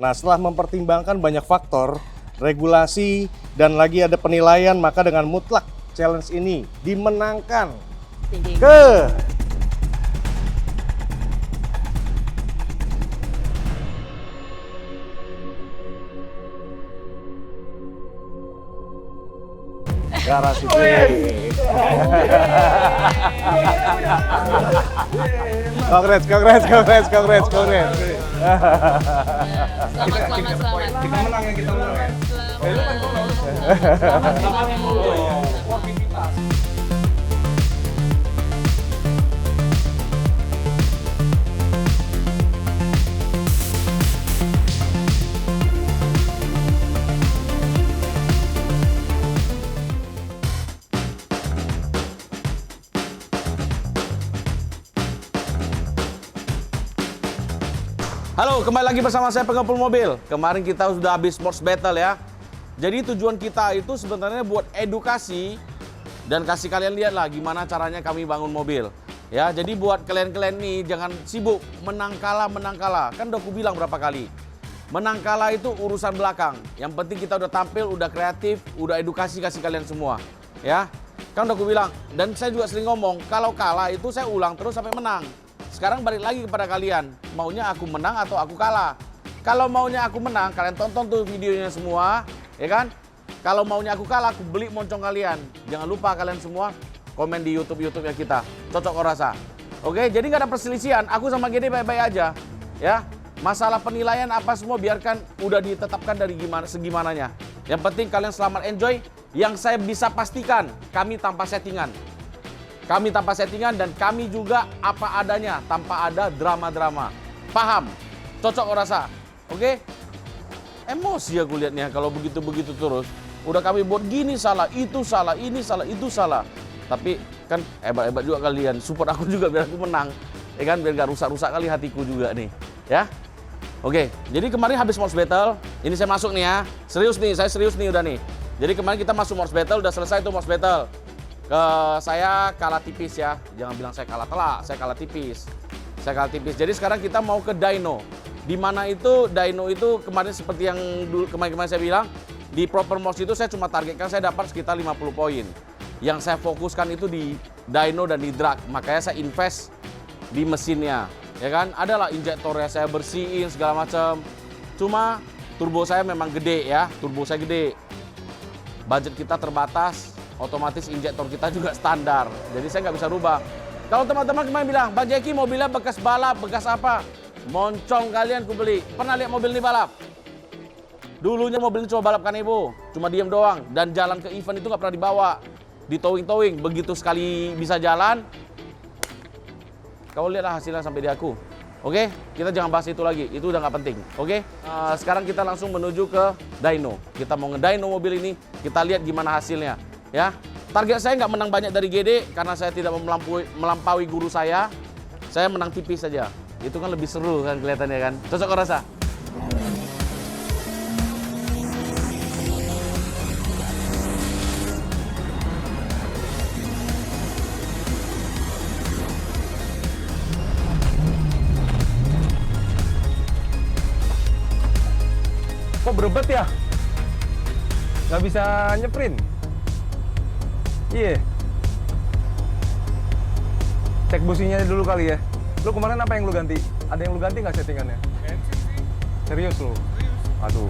Nah, setelah mempertimbangkan banyak faktor, regulasi, dan lagi ada penilaian, maka dengan mutlak challenge ini dimenangkan ke Garasi Twin. Congrats. Selamat. Kita menang ya, kita menang ya. Halo, kembali lagi bersama saya Pengepul Mobil. Kemarin kita sudah habis sports battle ya. Jadi tujuan kita itu sebenarnya buat edukasi dan kasih kalian lihat lah gimana caranya kami bangun mobil. Ya, jadi buat kalian-kalian nih jangan sibuk menang kalah. Kan udah aku bilang berapa kali. Menang kalah itu urusan belakang. Yang penting kita udah tampil, udah kreatif, udah edukasi kasih kalian semua. Ya, kan udah aku bilang. Dan saya juga sering ngomong, kalau kalah itu saya ulang terus sampai menang. Sekarang balik lagi kepada kalian, maunya aku menang atau aku kalah. Kalau maunya aku menang, kalian tonton tuh videonya semua, ya kan? Kalau maunya aku kalah, aku beli moncong kalian. Jangan lupa kalian semua komen di YouTube ya kita. Cocok kok rasa. Oke, jadi nggak ada perselisihan. Aku sama Gede baik-baik aja, ya. Masalah penilaian apa semua biarkan udah ditetapkan dari segimananya. Yang penting kalian selamat enjoy. Yang saya bisa pastikan, kami tanpa settingan. Kami tanpa settingan dan kami juga apa adanya, tanpa ada drama-drama. Paham? Cocok kok rasa? Oke? Emosi aku lihatnya kalau begitu-begitu terus. Udah kami buat gini salah, itu salah, ini salah, itu salah. Tapi kan hebat-hebat juga kalian. Support aku juga biar aku menang. Ya kan? Biar gak rusak-rusak kali hatiku juga nih. Ya? Oke, jadi kemarin habis Morse Battle. Ini saya masuk nih ya. Serius nih, saya serius nih udah nih. Jadi kemarin kita masuk Morse Battle, udah selesai tuh Morse Battle. Saya kalah tipis ya, jangan bilang saya kalah telak, saya kalah tipis. Jadi sekarang kita mau ke dyno. Di mana itu dyno itu kemarin seperti yang kemarin saya bilang, di proper morse itu saya cuma targetkan saya dapat sekitar 50 poin. Yang saya fokuskan itu di dyno dan di drag, makanya saya invest di mesinnya. Ya kan, adalah injektornya saya bersihin segala macam. Cuma turbo saya memang gede ya, turbo saya gede. Budget kita terbatas. Otomatis injektor kita juga standar, jadi saya nggak bisa rubah. Kalau teman-teman kemarin bilang, Bang Jeki mobilnya bekas balap, bekas apa? Moncong kalian ku beli. Pernah lihat mobil ini balap? Dulunya mobil ini cuma balapkan ibu, cuma diem doang. Dan jalan ke event itu nggak pernah dibawa. Di towing-towing, begitu sekali bisa jalan. Kau lihatlah hasilnya sampai di aku. Oke, kita jangan bahas itu lagi, itu udah nggak penting. Oke, sekarang kita langsung menuju ke dyno. Kita mau ngedyno mobil ini, kita lihat gimana hasilnya. Ya, target saya nggak menang banyak dari GD karena saya tidak melampaui guru saya. Saya menang tipis saja. Itu kan lebih seru kan kelihatannya kan. Cocok kok rasa? Kok berebet ya? Nggak bisa nyeprint? Iya. Cek businya dulu kali ya. Lu kemarin apa yang lu ganti? Ada yang lu ganti nggak settingannya? Bensin sih. Serius lu? Serius. Aduh.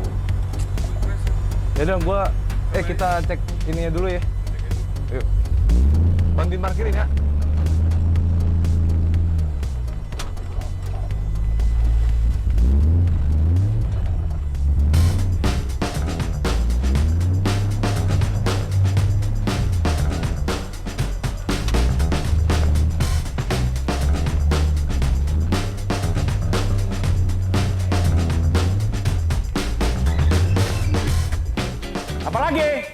Ya udah kita cek ininya dulu ya. Yuk. Bantuin parkirin ya. Apalagi?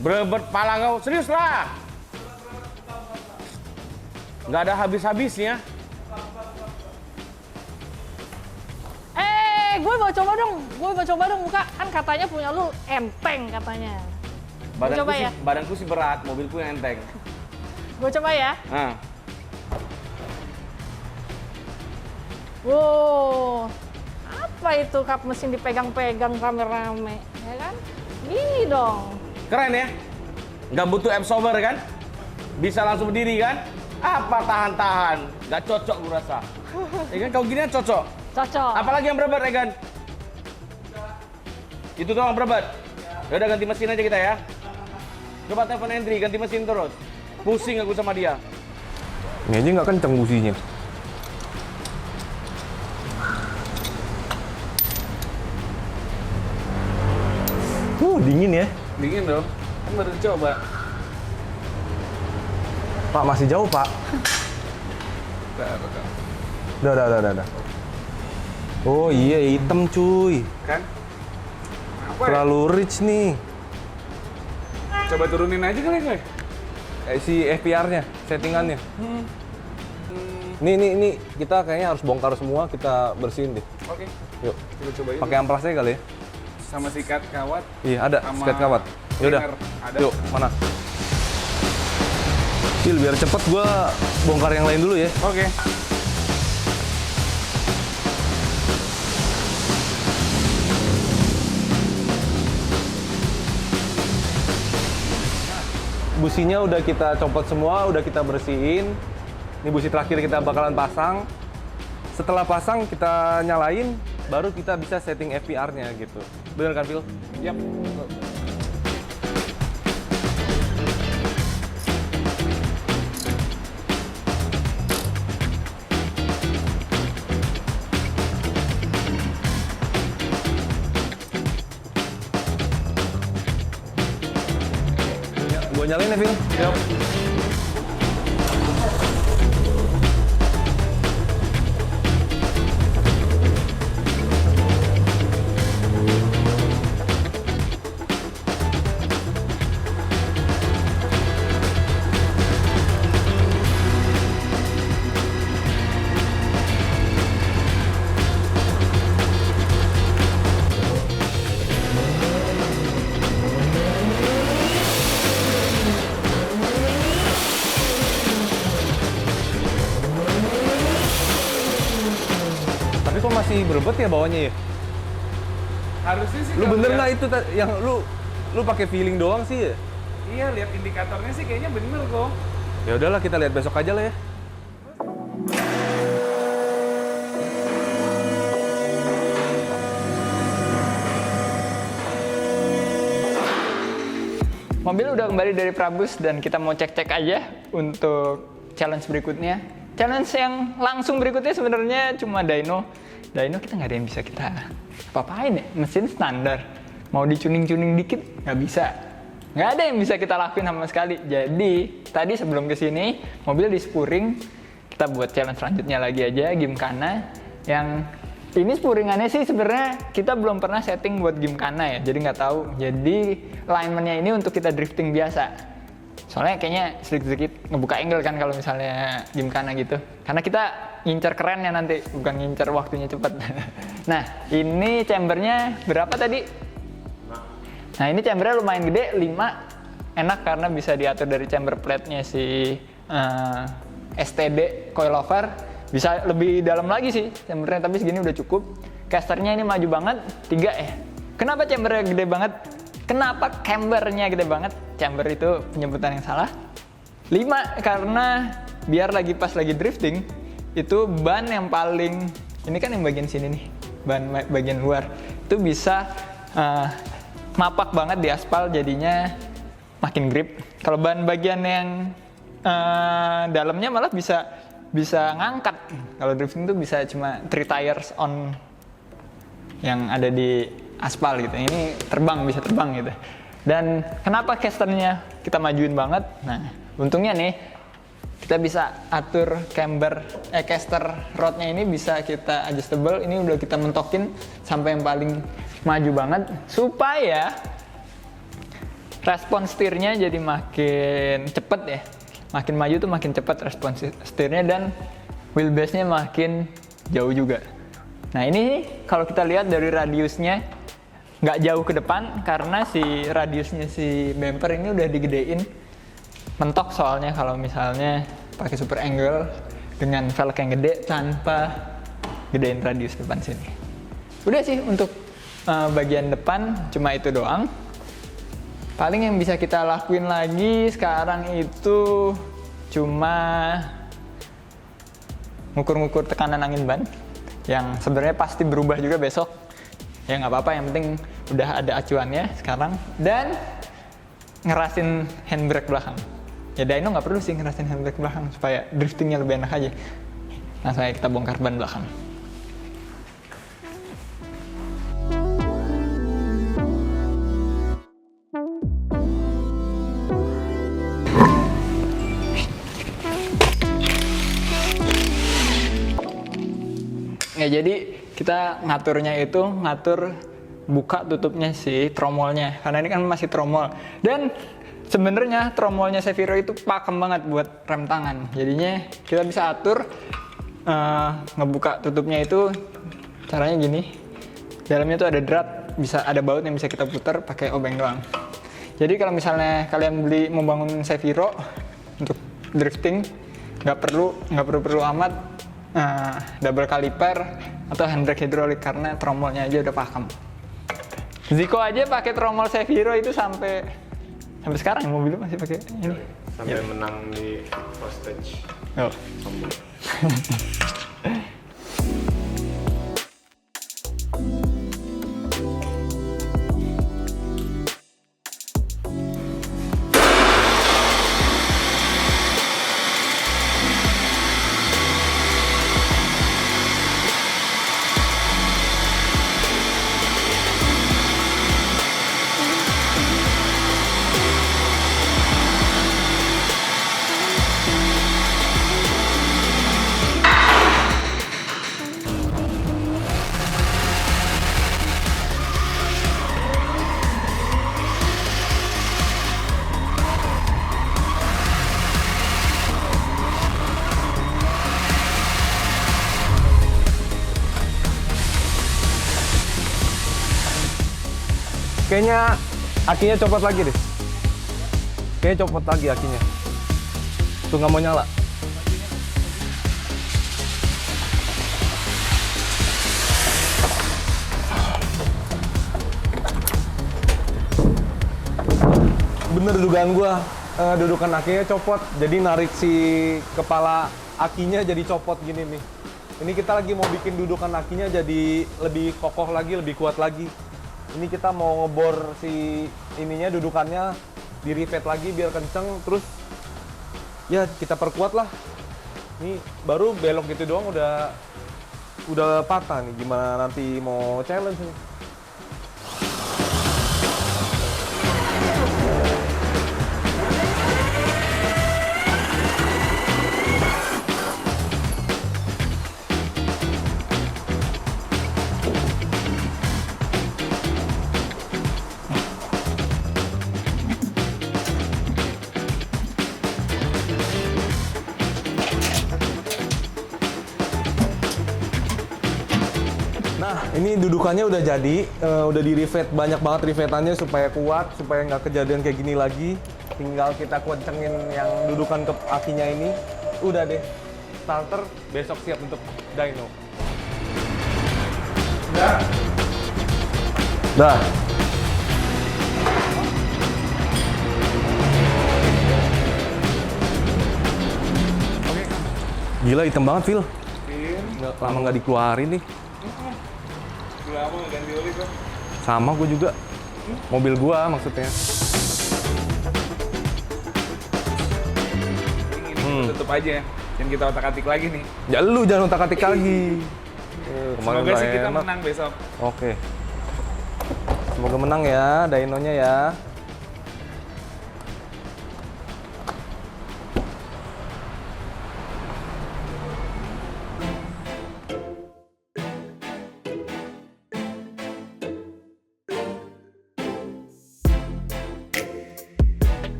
Berebet pala kau, serius lah. Nggak ada habis-habisnya. Gue mau coba dong muka. Kan katanya punya lu enteng katanya. Badanku sih berat, mobilku yang enteng. Gue coba ya. Nah. Wow. Apa apa itu kap mesin dipegang-pegang rame-rame, ya kan? Gini dong. Keren ya? Nggak butuh absorber kan? Bisa langsung berdiri kan? Apa tahan-tahan? Nggak cocok gue rasa. Ya kan kalau gini kan cocok. Cocok. Apalagi yang berobat Egan? Itu doang berobat? Ya udah ganti mesin aja kita ya. Coba telepon Hendri, ganti mesin terus. Pusing aku sama dia. Ini aja nggak kenceng businya. Dingin ya. Dingin dong. Kan baru coba. Pak, masih jauh, Pak. Udah. Oh iya, hitam cuy. Kan? Apa ya? Terlalu rich nih. Coba turunin aja kali gue. Si FPR-nya, settingannya. Nih, kita kayaknya harus bongkar semua, kita bersihin deh. Oke. Yuk, Coba cobain. pakai amplasnya kali ya. Sama sikat kawat. Iya, ada Sama sikat kawat. Yaudah, cleaner ada. yuk, mana? Cil, biar cepet gua bongkar yang lain dulu ya. Oke. Businya udah kita copot semua, udah kita bersihin. Ini busi terakhir kita bakalan pasang. Setelah pasang kita nyalain, baru kita bisa setting FPR-nya gitu. Bener kan, Phil? Yap. Ya, gua nyalain ya, Phil. Yap. Tapi kok masih berebet ya bawahnya ya? Harusnya sih. Lu kalau bener lihat- nggak itu yang lu pakai feeling doang sih ya? Iya, lihat indikatornya sih kayaknya bener kok. Ya udahlah, kita lihat besok aja lah ya. Mobil udah kembali dari Prabus dan kita mau cek-cek aja untuk challenge berikutnya. Challenge yang langsung berikutnya sebenarnya cuma dyno. Dyno kita nggak ada yang bisa kita apa-apain ya. Mesin standar. Mau dicuning-cuning dikit nggak bisa. Nggak ada yang bisa kita lakuin sama sekali. Jadi tadi sebelum kesini mobil di spuring. Kita buat challenge selanjutnya lagi aja, Gymkhana. Yang ini spuringannya sih sebenarnya kita belum pernah setting buat Gymkhana ya, jadi nggak tahu. Jadi alignmentnya ini untuk kita drifting biasa. Soalnya kayaknya sedikit-sedikit ngebuka angle kan kalau misalnya Gymkhana gitu. Karena kita ngincer kerennya nanti, bukan ngincer waktunya cepat. Nah, ini chambernya berapa tadi? Nah, ini chambernya lumayan gede, 5. Enak karena bisa diatur dari chamber plate-nya si STD coilover. Bisa lebih dalam lagi sih chambernya, tapi segini udah cukup. Casternya ini maju banget, 3 ya. Kenapa chambernya gede banget? Kenapa cambernya gede banget? Chamber itu penyebutan yang salah. 5, karena biar pas lagi drifting, itu ban yang paling, ini kan yang bagian sini nih, ban bagian luar, itu bisa mapak banget di aspal, jadinya makin grip. Kalau ban bagian yang dalamnya malah bisa ngangkat. Kalau drifting tuh bisa cuma 3 tires on yang ada di aspal gitu. Ini bisa terbang gitu. Dan kenapa casternya kita majuin banget? Nah, untungnya nih kita bisa atur caster rodnya ini bisa kita adjustable. Ini udah kita mentokin sampai yang paling maju banget supaya respon setirnya jadi makin cepet ya. Makin maju tuh makin cepat respon setirnya dan wheelbase-nya makin jauh juga. Nah ini kalau kita lihat dari radiusnya nggak jauh ke depan karena si radiusnya si bumper ini udah digedein. Mentok soalnya kalau misalnya pakai super angle dengan velg yang gede tanpa gedein radius depan sini. Udah sih untuk bagian depan cuma itu doang. Paling yang bisa kita lakuin lagi sekarang itu cuma ngukur-ngukur tekanan angin ban, yang sebenarnya pasti berubah juga besok. Ya nggak apa-apa, yang penting udah ada acuannya sekarang. Dan ngerasin handbrake belakang. Ya dyno nggak perlu sih ngerasin handbrake belakang supaya driftingnya lebih enak aja. Langsung aja kita bongkar ban belakang. Ya jadi kita ngaturnya itu ngatur buka tutupnya si tromolnya, karena ini kan masih tromol. Dan sebenarnya tromolnya Seviro itu pakem banget buat rem tangan. Jadinya kita bisa atur ngebuka tutupnya itu caranya gini. Dalamnya tuh ada drat, bisa ada baut yang bisa kita putar pakai obeng doang. Jadi kalau misalnya kalian mau bangun Seviro untuk drifting, nggak perlu amat double kaliper atau handbrake hidrolik karena tromolnya aja udah pakem. Zico aja pakai tromol Seviro itu sampai sekarang mobilnya masih pakai ini. Sampai menang di first stage. Oh. Kayaknya akinya copot lagi deh. Kayaknya copot lagi akinya. Tuh nggak mau nyala. Bener dugaan gua, dudukan akinya copot. Jadi narik si kepala akinya jadi copot gini nih. Ini kita lagi mau bikin dudukan akinya jadi lebih kokoh lagi, lebih kuat lagi. Ini kita mau ngebor si ininya, dudukannya di rivet lagi biar kenceng, terus ya kita perkuat lah. Ini baru belok gitu doang udah patah nih. Gimana nanti mau challenge nih? Nah, ini dudukannya udah jadi, udah di rivet, banyak banget rivetannya supaya kuat, supaya nggak kejadian kayak gini lagi. Tinggal kita kencengin yang dudukan ke akinya ini, udah deh. Starter besok siap untuk dyno. Dah. Gila hitam banget, Phil. Lama nggak dikeluarin nih. Udah lama nggak ganti oli kok. Sama gue juga. Mobil gua maksudnya. Ini tutup aja. Dan kita otak-atik lagi nih. Ya lu jangan otak-atik lagi. Semoga sih kita menang besok. Oke. Semoga menang ya, dynonya ya.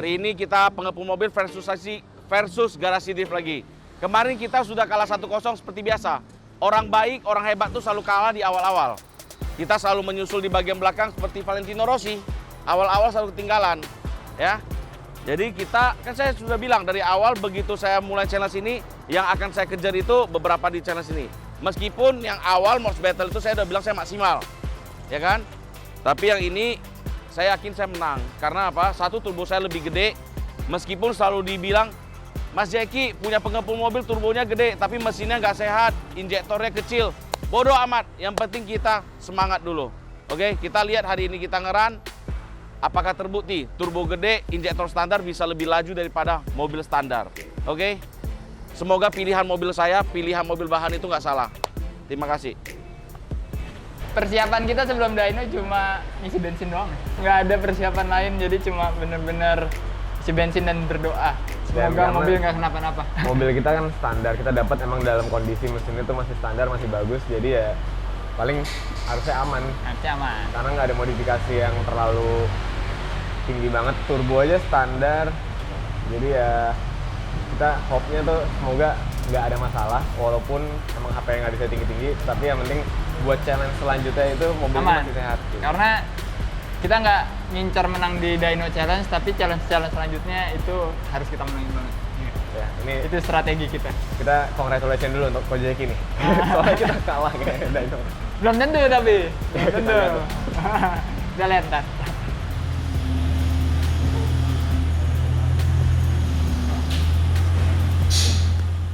Hari ini kita pengepul mobil versus garasi drift lagi. Kemarin kita sudah kalah 1-0 seperti biasa. Orang baik, orang hebat tuh selalu kalah di awal-awal. Kita selalu menyusul di bagian belakang seperti Valentino Rossi. Awal-awal selalu ketinggalan, ya. Jadi kita, kan saya sudah bilang dari awal begitu saya mulai challenge ini, yang akan saya kejar itu beberapa di challenge ini. Meskipun yang awal Morse Battle itu saya udah bilang saya maksimal, ya kan? Tapi yang ini saya yakin saya menang. Karena apa? Satu, turbo saya lebih gede. Meskipun selalu dibilang, Mas Jeki punya pengepul mobil turbonya gede, tapi mesinnya nggak sehat, injektornya kecil. Bodoh amat, yang penting kita semangat dulu. Oke, kita lihat hari ini kita ngeran. Apakah terbukti turbo gede, injektor standar bisa lebih laju daripada mobil standar? Oke? Semoga pilihan mobil saya, pilihan mobil bahan itu nggak salah. Terima kasih. Persiapan kita sebelum dyno cuma ngisi bensin doang. Nggak ada persiapan lain, jadi cuma bener-bener isi bensin dan berdoa. Semoga mobil nggak kenapa-napa. Mobil kita kan standar, kita dapat emang dalam kondisi mesin itu masih standar, masih bagus, jadi ya paling harusnya aman. Harusnya aman. Karena nggak ada modifikasi yang terlalu tinggi banget, turbo aja standar. Jadi ya kita hope-nya tuh semoga nggak ada masalah, walaupun emang HP yang nggak bisa tinggi-tinggi, tapi yang penting buat challenge selanjutnya itu mobilnya masih sehat. Gitu. Karena kita nggak ngincar menang di dyno challenge, tapi challenge selanjutnya itu harus kita menangin banget. Ya, ini Itu strategi kita. kita congratulations dulu untuk Ko Jeki nih. Soalnya kita kalah kayak dyno. Belum tentu tapi. Belum tentu. Kita lihat ntar.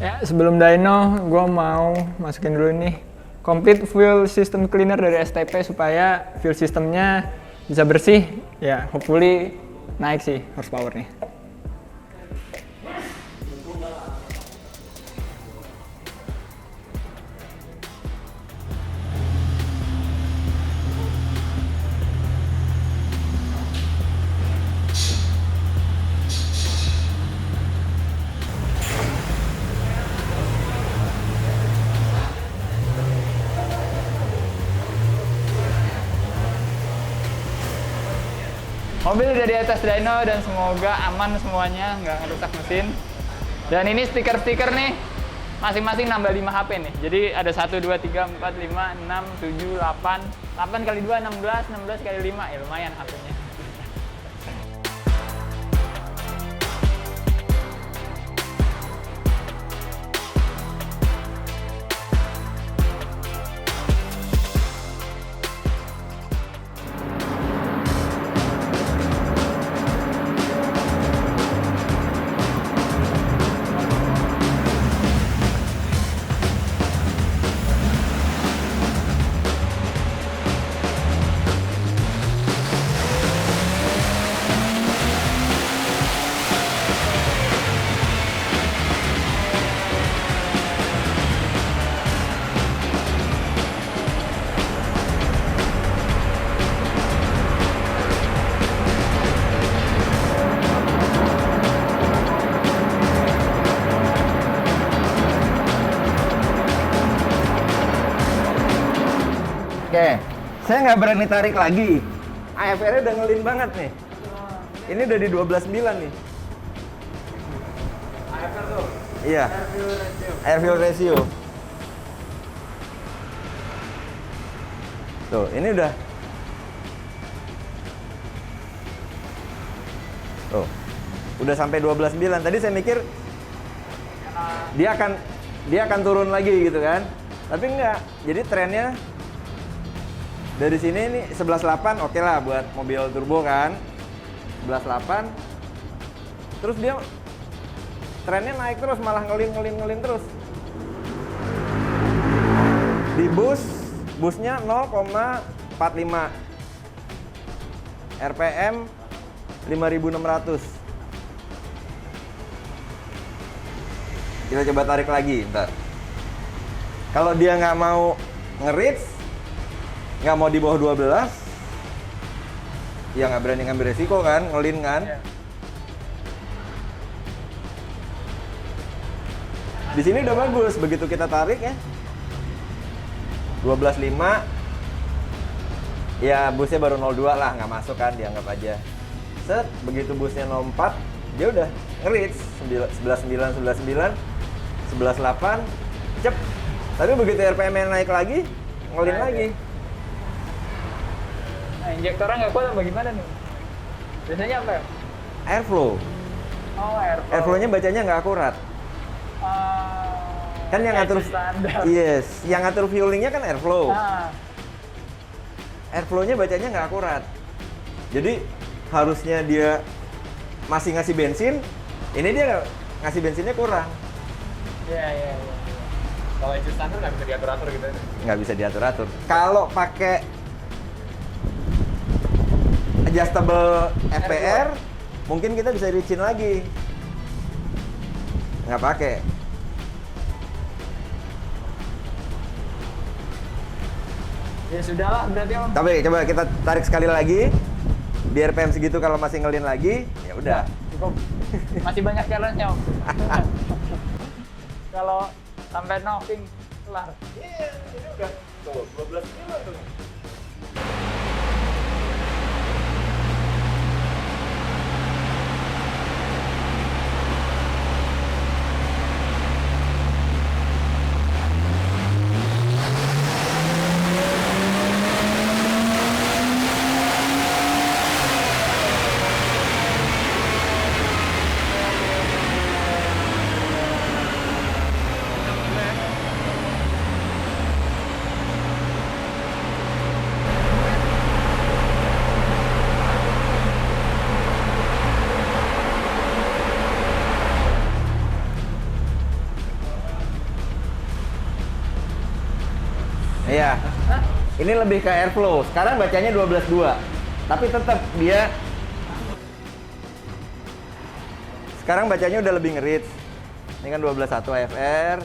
Ya, sebelum dyno, gue mau masukin dulu nih complete fuel system cleaner dari STP supaya fuel systemnya bisa bersih. Ya, hopefully naik sih horsepower-nya. Mobil udah di atas dyno dan semoga aman semuanya, nggak ngerusak mesin. Dan ini stiker-stiker nih, masing-masing nambah 5 HP nih. Jadi ada 1, 2, 3, 4, 5, 6, 7, 8. 8 kali 2, 16, 16 kali 5. Ya lumayan HP-nya. Oke, saya nggak berani tarik lagi. AFR-nya udah ngelin banget nih. Ini udah di 12.9 nih. AFR tuh? Iya. Air fuel ratio. Tuh, ini udah. Tuh. Udah sampai 12.9. Tadi saya mikir dia akan turun lagi gitu kan. Tapi enggak. Jadi trennya dari sini nih 11.8 oke lah buat mobil turbo kan. 11.8. Terus dia trennya naik terus, malah ngelin terus. Di busnya 0,45. RPM 5.600. Kita coba tarik lagi, ntar. Kalau dia nggak mau nge-reach, nggak mau di bawah 12, ya nggak berani ngambil resiko kan, ngelin kan. Di sini udah bagus, begitu kita tarik ya 12.5, ya busnya baru 02 lah, nggak masuk kan, dianggap aja. Set, begitu busnya 04, dia udah nge-reach 11.9, 11.9, 11.8, cep. Tapi begitu RPM-nya naik lagi, ngelin lagi. Nah, injektornya nggak kuat apa gimana nih? Biasanya apa ya? Airflow. Oh, airflow. Airflow-nya bacanya nggak akurat. Kan yang ngatur standar. yes, yang ngatur fuelingnya kan airflow. Ah, Airflow-nya bacanya nggak akurat. Jadi harusnya dia masih ngasih bensin, ini dia ngasih bensinnya kurang. iya. Kalau itu standar nggak bisa diatur-atur gitu. Nggak bisa diatur-atur. Kalau pakai adjustable FPR, mungkin kita bisa reach-in lagi. Nggak pakai. Ya sudahlah berarti Om. Tapi coba kita tarik sekali lagi. Di RPM segitu kalau masih ngelin lagi, ya udah. Cukup. Masih banyak challenge-nya Om. Kalau sampai knocking kelar. Iya, ini udah tuh 12 kilo tuh. Iya. Ini lebih ke airflow. Sekarang bacanya 12.2. Tapi tetap dia sekarang bacanya udah lebih nge-reach. Ini kan 12.1 AFR.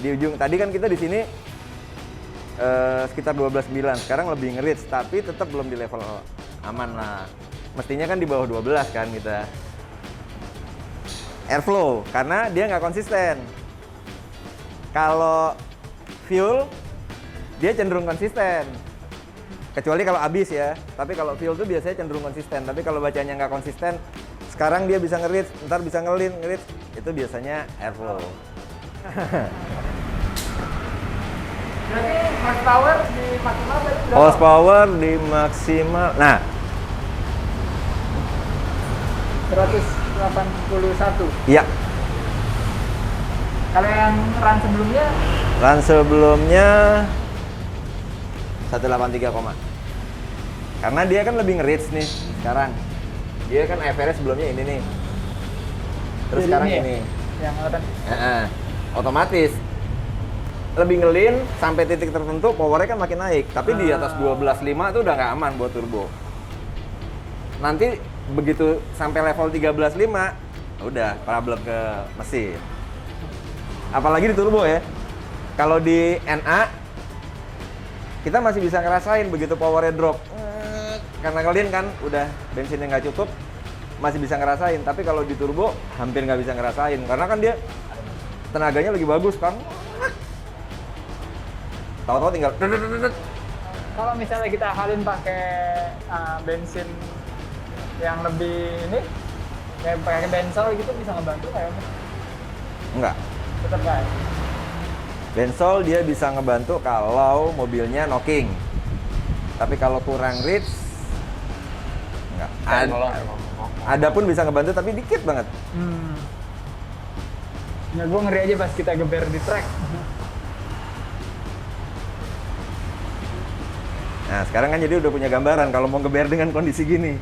Di ujung tadi kan kita di sini sekitar 12.9. Sekarang lebih nge-reach, tapi tetap belum di level aman lah. Mestinya kan di bawah 12 kan kita. Airflow karena dia nggak konsisten. Kalau fuel dia cenderung konsisten, kecuali kalau habis ya. Tapi kalau fuel tuh biasanya cenderung konsisten. Tapi kalau bacanya nggak konsisten, sekarang dia bisa nge-reach, ntar bisa nge-reach, itu biasanya airflow. Berarti horsepower di maksimal tadi berapa? Horsepower di maksimal, nah 181. iya. Kalau yang run sebelumnya Run sebelumnya 183, karena dia kan lebih nge-reach nih sekarang. Dia kan AFR sebelumnya ini nih. Terus jadi sekarang ya? ini. Yang run. Otomatis lebih ngelin sampai titik tertentu powernya kan makin naik. Tapi di atas 12.5 itu udah nggak aman buat turbo. Nanti begitu sampai level 13.5 udah problem ke mesin. Apalagi di turbo ya. Kalau di NA kita masih bisa ngerasain begitu powernya drop, karena ngelin kan udah bensinnya nggak cukup, masih bisa ngerasain. Tapi kalau di turbo hampir nggak bisa ngerasain karena kan dia tenaganya lagi bagus kan. Tahu-tahu tinggal. Kalau misalnya kita halin pakai bensin yang lebih ini, kayak pakai bensol gitu bisa ngebantu nggak ya? Enggak. Tetap nggak ya? Bensol dia bisa ngebantu kalau mobilnya knocking. Tapi kalau kurang reach enggak. Ada pun bisa ngebantu tapi dikit banget. Ya gue ngeri aja pas kita geber di track. Nah, sekarang kan jadi udah punya gambaran kalau mau ngeber dengan kondisi gini.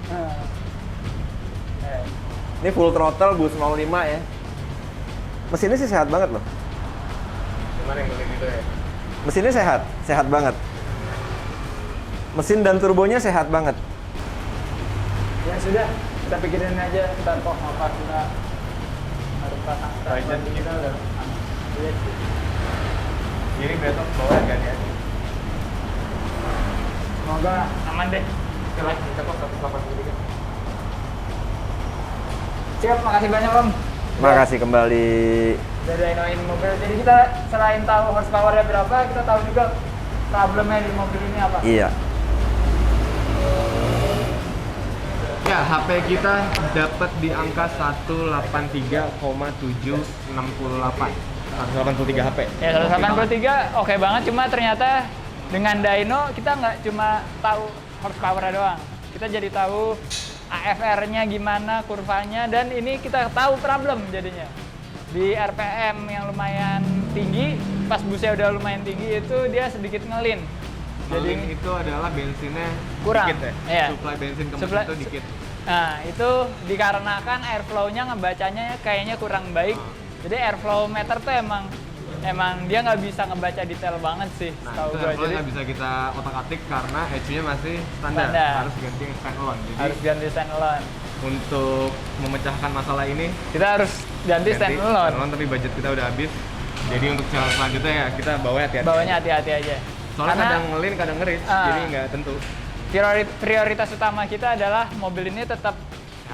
Ini full throttle boost 05 ya. Mesinnya sih sehat banget loh. Gimana yang gitu ya? Mesinnya sehat banget. Mesin dan turbonya sehat banget. Ya sudah, kita pikirin aja ntar kok apa kita harus pasang. Budget kita udah Iya. kiri besok bawa kan ya. Semoga aman deh. Oke, kita kok 183. Siap, makasih banyak Om. Makasih kembali. Udah dynoin mobil. Jadi kita selain tahu horsepower-nya berapa, kita tahu juga problemnya di mobil ini apa. Iya. Ya, HP kita dapat di angka 183,768. 183 HP. Ya 183 oke banget, cuma ternyata dengan dyno kita nggak cuma tahu horsepower doang. Kita jadi tahu AFR-nya gimana, kurvanya, dan ini kita tahu problem jadinya. Di RPM yang lumayan tinggi, pas busnya udah lumayan tinggi itu dia sedikit ngelin. Jadi itu adalah bensinnya Kurang. dikit ya? Iya. Supply bensin ke mesin Supply- itu dikit. Nah, itu dikarenakan airflow-nya ngebacanya kayaknya kurang baik. Jadi airflow meter tuh emang dia nggak bisa ngebaca detail banget sih, Nah, tahu itu gua. airflow Jadi nggak bisa kita otak-atik karena ECU-nya masih standar. Standar. Harus ganti yang standalone. Jadi harus ganti standalone. untuk memecahkan masalah ini, Kita harus ganti standalone. tapi budget kita udah habis. Jadi untuk challenge selanjutnya ya kita bawa hati-hati. Bawanya hati-hati aja. Soalnya Karena kadang ngelin, kadang ngeris, jadi nggak tentu. prioritas utama kita adalah mobil ini tetap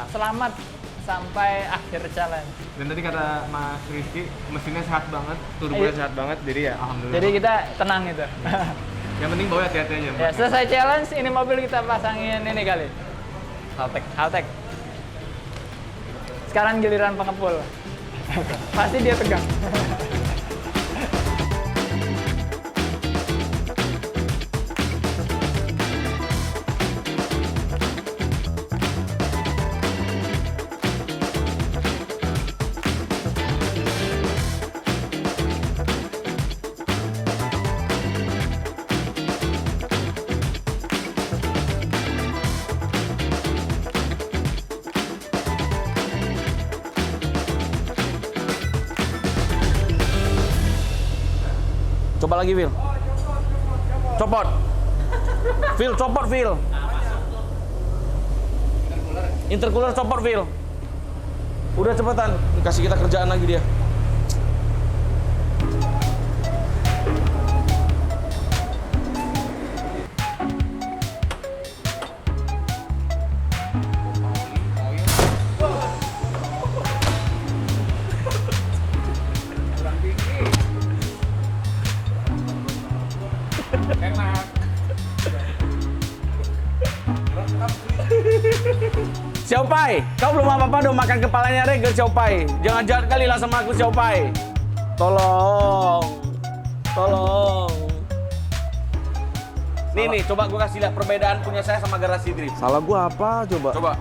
selamat sampai akhir challenge. Dan tadi kata Mas Rizky, mesinnya sehat banget, turbonya Iya. sehat banget, jadi ya alhamdulillah. Jadi kita tenang gitu. Yang penting bawa hati-hati aja. Ya, selesai challenge, ini mobil kita pasangin ini kali. Haltech. Sekarang giliran pengepul. Pasti dia tegang. Coba lagi, Phil. Copot. Phil, copot, Phil. Intercooler copot, Phil. Udah cepetan, kasih kita kerjaan lagi dia. Xiaopai, kau belum apa-apa dong makan kepalanya Reg, Xiaopai. Jangan jahat kali lah sama aku, Xiaopai. Tolong. Nih, coba gue kasih lihat perbedaan punya saya sama garasi drift. Salah gua apa coba? Coba.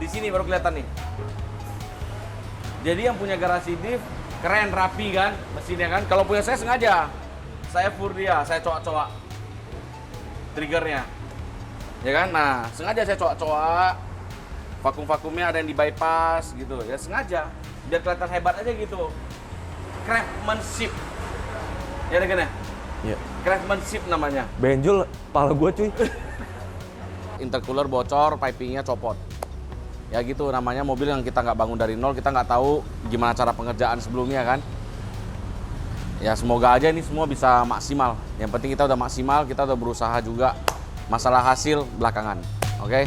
Di sini baru kelihatan nih. Jadi yang punya garasi drift keren, rapi kan mesinnya kan. Kalau punya saya sengaja. Saya fur dia, saya coak-coak triggernya. Ya kan? Nah, sengaja saya coak-coak. Vakum-vakumnya ada yang di bypass gitu. Ya sengaja biar kelihatan hebat aja gitu. Craftsmanship. Ya kan ya? Iya. Craftsmanship namanya. Benjol pala gua cuy. Intercooler bocor, pipingnya copot. Ya gitu namanya mobil yang kita nggak bangun dari nol, kita nggak tahu gimana cara pengerjaan sebelumnya kan. Ya semoga aja ini semua bisa maksimal. Yang penting kita udah maksimal, kita udah berusaha juga. Masalah hasil belakangan, oke?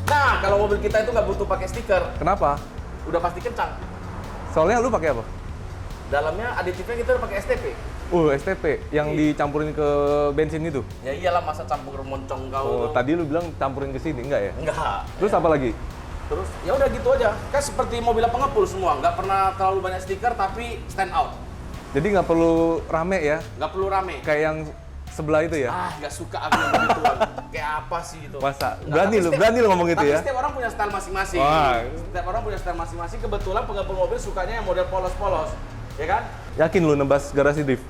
Nah, kalau mobil kita itu nggak butuh pakai stiker, Kenapa? udah pasti kencang. Soalnya lu pakai apa? Dalamnya aditifnya kita udah pakai STP. STP yang dicampurin ke bensin itu. Ya iyalah, masa campur moncong kau tuh. Tadi lu bilang campurin ke sini, enggak ya? Enggak. Terus apa lagi? Terus ya udah gitu aja. Kan seperti mobil pengepul semua, nggak pernah terlalu banyak stiker tapi stand out. Jadi nggak perlu rame ya, Nggak perlu rame. kayak yang sebelah itu ya? Nggak suka aku yang begituan. Kayak apa sih itu? Masa? Nggak, Berani lu ngomong gitu tapi ya? setiap orang punya style masing-masing. Wah. Setiap orang punya style masing-masing. Kebetulan pengepul mobil sukanya yang model polos-polos. ya kan? Yakin lu nebas garasi drift?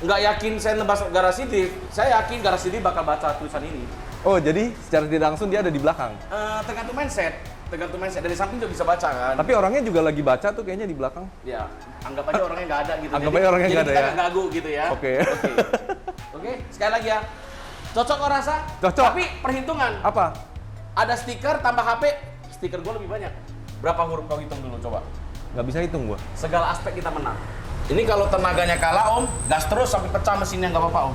Nggak yakin saya nebas garasi drift, saya yakin garasi drift bakal baca tulisan ini. Oh, jadi secara tidak langsung dia ada di belakang. Tergantung mindset. Dari samping juga bisa baca kan. Tapi orangnya juga lagi baca tuh kayaknya di belakang. Ya, anggap aja orangnya nggak ada gitu. Anggap aja orangnya nggak ada kita ya. nggak gagu gitu ya. Oke. Oke, sekali lagi ya. Cocok kok rasa? Cocok. Tapi perhitungan. Apa? Ada stiker tambah HP, stiker gue lebih banyak. Berapa huruf kau hitung dulu coba? Nggak bisa hitung gua. Segala aspek kita menang. Ini kalau tenaganya kalah om, gas terus sampai pecah mesinnya nggak apa-apa om.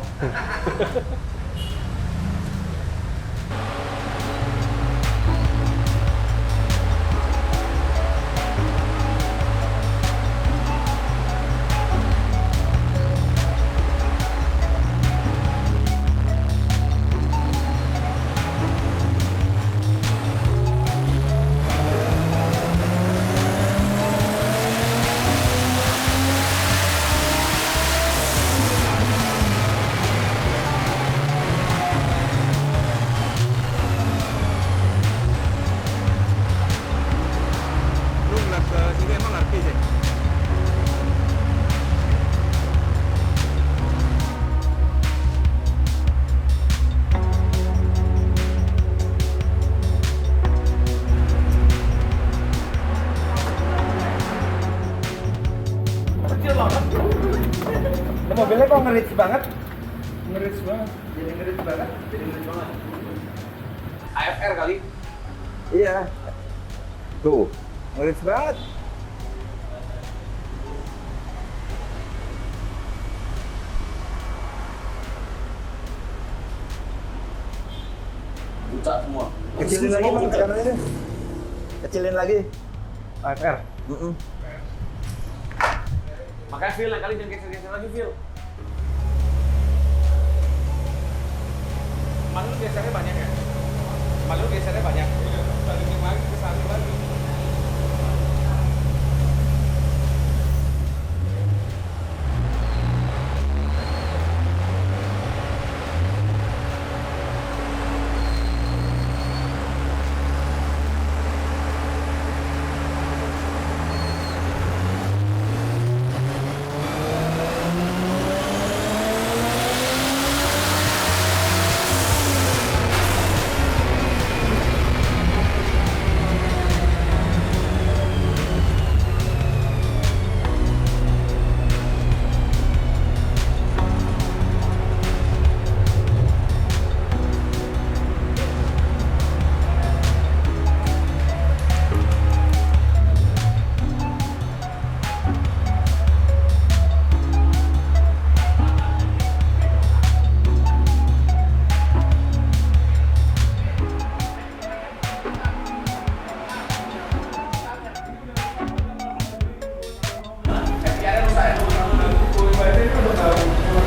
Lu ngeliat ke sini emang ngerti sih? Mobilnya kok ngerits banget? Ngerit banget. Jadi ngerits banget. AFR kali. Iya. Tuh, ngerits banget. Buka semua. Kecilin lagi bang, tekanannya. Kecilin lagi. AFR. Makanya feel lain kali jangan geser-geser lagi feel. Malu gesernya banyak ya? Malu gesernya banyak. Balikin lagi ke sana lagi.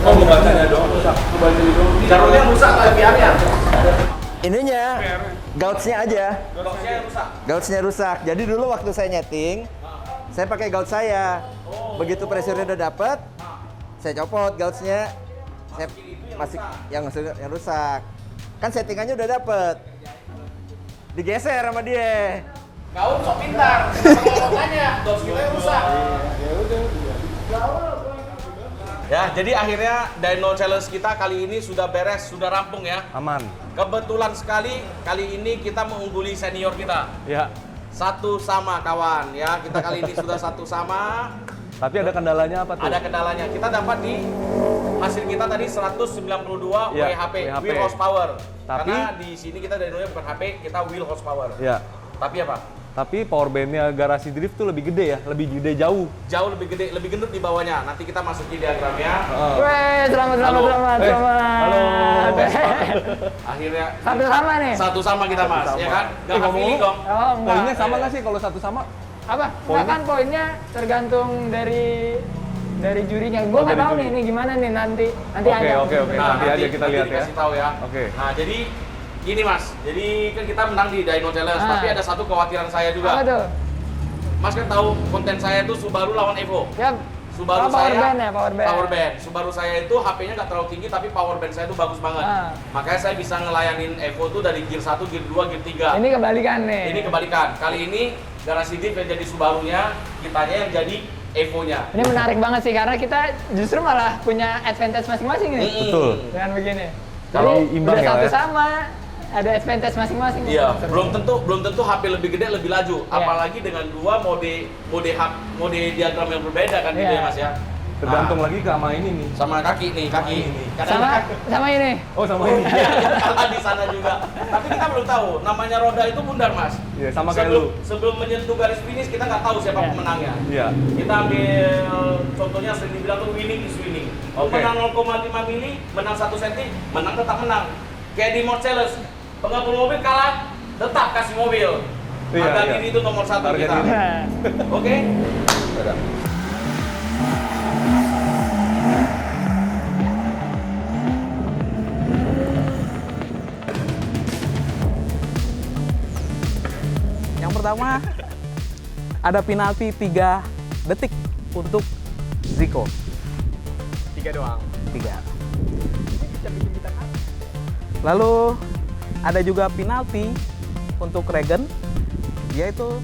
Oh, bacanya doang rusak. Jalurnya rusak lah biarnya. Ininya, gauge-nya aja. Gauge-nya rusak. Gauge-nya rusak. Jadi dulu waktu saya nyeting, saya pakai gauge saya. Begitu pressure-nya udah dapet, saya copot gauge-nya. Saya masih yang rusak. Kan settingannya udah dapet. Digeser sama dia. Kau sok pintar. Makanya gauge kita yang rusak. Ya, jadi akhirnya Dyno Challenge kita kali ini sudah beres, sudah rampung ya. Aman. Kebetulan sekali kali ini kita mengungguli senior kita. Ya. Satu sama kawan ya. Kita kali ini sudah satu sama. Tapi ada kendalanya apa tuh? Ada kendalanya. Kita dapat di hasil kita tadi 192 Ya, WHP, WHP. wheel horsepower. Tapi- Karena di sini kita Dyno-nya bukan HP, kita wheel horsepower. Ya. Tapi apa? Tapi power bandnya garasi drift tuh lebih gede ya, lebih gede jauh. Jauh lebih gede, lebih gendut di bawahnya. Nanti kita masukin diagramnya. Weh, selamat. Halo. Halo. Akhirnya Satu sama nih. satu sama kita mas, ya kan? Gak feeling dong. Oh, enggak. Poinnya sama nggak sih kalau satu sama? Apa? Enggak kan poinnya tergantung dari jurinya. Gua nggak dari tahu juri. nih ini gimana nih nanti Oke, aja. oke. Nanti aja kita lihat ya. Dikasih tahu ya. Oke. Nah, jadi gini mas, jadi kan kita menang di Dyno Challenge, Ah. tapi ada satu kekhawatiran saya Apa juga. tuh? Mas kan tahu konten saya itu Subaru lawan Evo. Ya. Subaru power saya band ya, power band. Power band. Subaru saya itu HP-nya nggak terlalu tinggi tapi power band saya itu bagus banget. Ah. Makanya saya bisa ngelayanin Evo tuh dari gear 1, gear 2, gear 3. Ini kebalikan nih. Ini kebalikan. Kali ini garasi div yang jadi Subarunya, kitanya yang jadi Evo-nya. Ini menarik banget sih karena kita justru malah punya advantage masing-masing nih. Betul. Dengan begini. Kalau Jadi imbang udah ya, satu ya. sama, ada advantage masing-masing. Iya, belum tentu HP lebih gede lebih laju, Iya. apalagi dengan dua mode diagram yang berbeda kan gitu Iya. ya Mas ya. Tergantung Nah, lagi ke sama ini nih. sama kaki nih, kaki. Sama ini. Oh, sama ini. Iya, kita kalah di sana juga. Tapi kita belum tahu, namanya roda itu bundar Mas. Iya, sama kayak lu. Sebelum menyentuh garis finish kita nggak tahu siapa Iya. pemenangnya. Iya. Kita ambil contohnya sering dibilang tuh winning is winning. Oke. Menang 0,5 mili, menang 1 cm, menang tetap menang. Kayak di Mod Challenge, pengepul mobil kalah, tetap kasih mobil. Iya, Harga iya. diri itu nomor 1 Harga kita. diri. Oke? Yang pertama ada penalti 3 detik untuk Zico. 3 doang. 3. Lalu ada juga penalti untuk Regen, yaitu